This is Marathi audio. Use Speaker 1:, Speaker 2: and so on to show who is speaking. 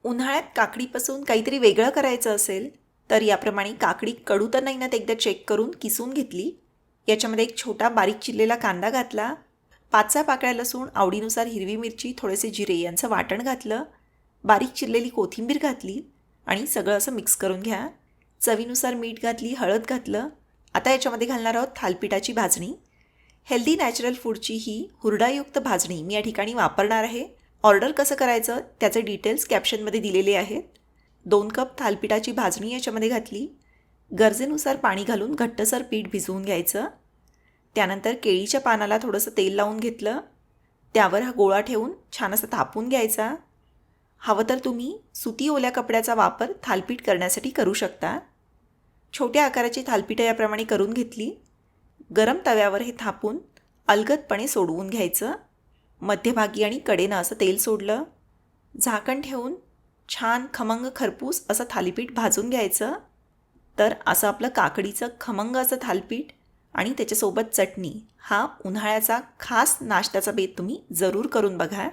Speaker 1: उन्हाळ्यात काकडीपासून काहीतरी वेगळं करायचं असेल तर याप्रमाणे काकडी कडू तर नाही ना ते एकदा चेक करून किसून घेतली. याच्यामध्ये एक छोटा बारीक चिरलेला कांदा घातला, 5-6 पाकळ्या लसूण, आवडीनुसार हिरवी मिरची, थोडेसे जिरे यांचं वाटण घातलं, बारीक चिरलेली कोथिंबीर घातली आणि सगळं असं मिक्स करून घ्या. चवीनुसार मीठ घातली, हळद घातलं. आता याच्यामध्ये घालणार आहोत थालपिठाची भाजणी. हेल्दी नॅचरल फूडची ही हुरडायुक्त भाजणी मी या ठिकाणी वापरणार आहे. ऑर्डर कसं करायचं त्याचे डिटेल्स कॅप्शनमध्ये दिलेले आहेत. 2 कप थालपिठाची भाजणी याच्यामध्ये घातली. गरजेनुसार पाणी घालून घट्टसर पीठ भिजवून घ्यायचं. त्यानंतर केळीच्या पानाला थोडंसं तेल लावून घेतलं. त्यावर हा गोळा ठेवून छान असं थापून घ्यायचा. हवं तर तुम्ही सुती ओल्या कपड्याचा वापर थालपीठ करण्यासाठी करू शकता. छोट्या आकाराची थालपीठं याप्रमाणे करून घेतली. गरम तव्यावर हे थापून अलगदपणे सोडवून घ्यायचं. मध्यभागी आणि कडेनं असं तेल सोडलं. झाकण ठेवून छान खमंग खरपूस असं थालीपीठ भाजून घ्यायचं. तर असं आपलं काकडीचं खमंग असं थालीपीठ आणि त्याच्यासोबत चटणी हा उन्हाळ्याचा खास नाश्त्याचा बेत तुम्ही जरूर करून बघा.